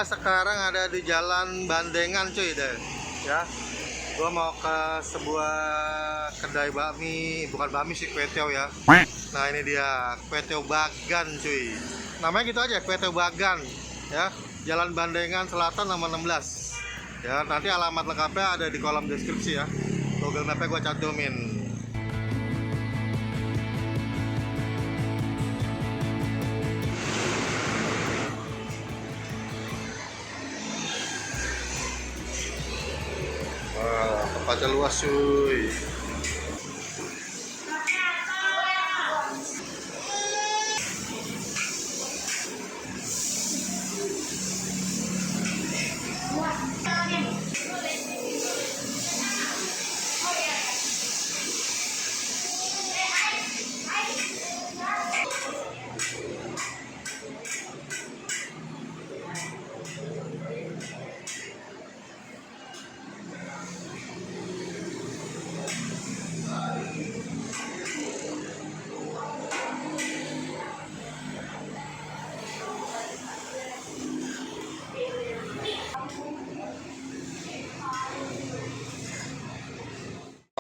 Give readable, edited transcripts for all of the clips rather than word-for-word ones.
Gua sekarang ada di Jalan Bandengan cuy deh. Ya. Gua mau ke sebuah kedai bakmi, bukan bakmi sih, kue tiaw ya. Nah, ini dia, kue tiaw Bagan cuy. Namanya gitu aja, kue tiaw Bagan. Ya. Jalan Bandengan Selatan nomor 16. Ya, nanti alamat lengkapnya ada di kolom deskripsi ya. Google Map-nya gua cantumin. Tempatnya luas cuy.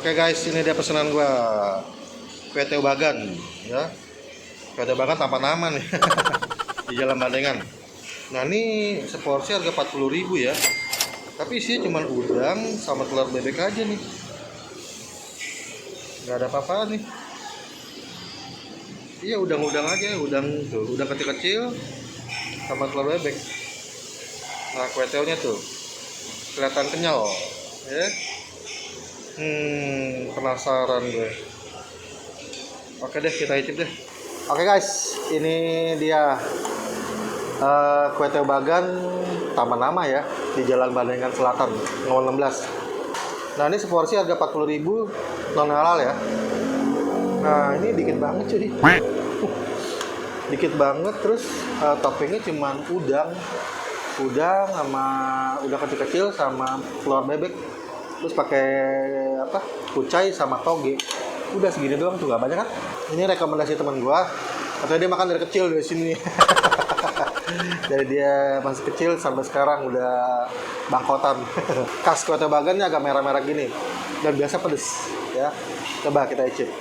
Oke guys, ini dia pesanan gua, kue tiaw Bagan ya. Kue tiaw Bagan tanpa nama nih. Di Jalan Bandengan. Nah, ini seporsi harga 40.000 ya. Tapi isinya cuma udang sama telur bebek aja nih. Nggak ada apa-apa nih. Iya, udang-udang aja, udang tuh, udang kecil-kecil sama telur bebek. Nah, kue tiawnya tuh kelihatan kenyal ya. Penasaran gue. Oke deh, kita icip deh. Oke guys, ini dia kue tiaw Bagan tanpa nama ya, di Jalan Bandengan Selatan nomor 16. Nah, ini seporsi harga 40.000 non halal ya. Nah, ini dikit banget cuy. Dikit banget, terus toppingnya cuman udang sama udang kecil-kecil sama telur bebek. Terus pakai apa? Kucai sama toge. Udah segini doang tuh, gak banyak kan? Ini rekomendasi teman gua. Katanya dia makan dari kecil dari sini. Dari dia masih kecil sampai sekarang udah bangkotan. Khas kue tiaw Bagan ini agak merah-merah gini. Dan biasa pedes ya. Coba kita icip.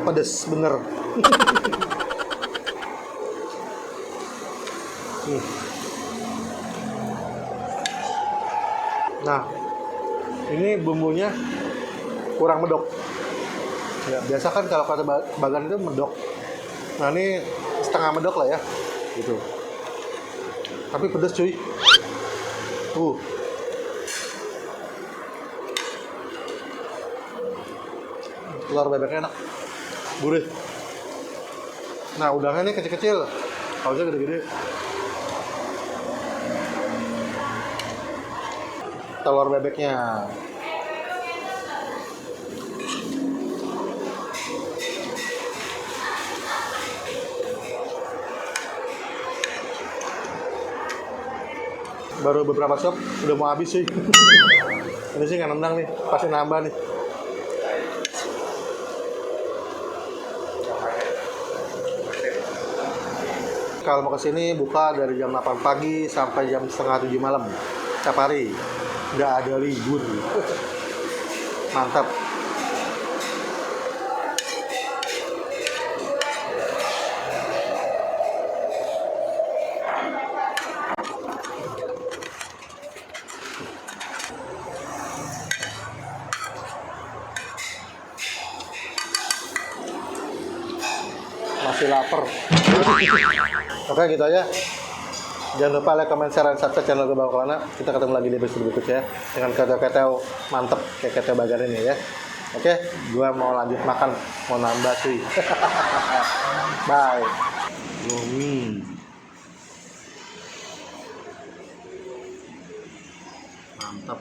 Pedes bener. Nah, ini bumbunya kurang medok. Ya, biasa kan kalau kata Bagan itu medok. Nah, ini setengah medok lah ya, gitu. Tapi pedes cuy. Telur bebeknya enak, gurih. Nah, udangnya ini kecil-kecil, sausnya gede-gede. Telur bebeknya. Baru beberapa sop udah mau habis sih. Ini sih nggak nendang nih, pasti nambah nih. Kalau mau kesini buka dari jam 8 pagi sampai jam setengah 7 malam. Setiap hari, nggak ada libur. Mantap. Masih lapar. Oke, gitu aja. Jangan lupa like, comment, share, dan subscribe channel gue Bang Kolana. Kita ketemu lagi di episode berikutnya dengan kue tiaw mantep kayak kue tiaw Bagan ini ya. Oke, gue mau lanjut makan, mau nambah cuy. Bye. Mantap.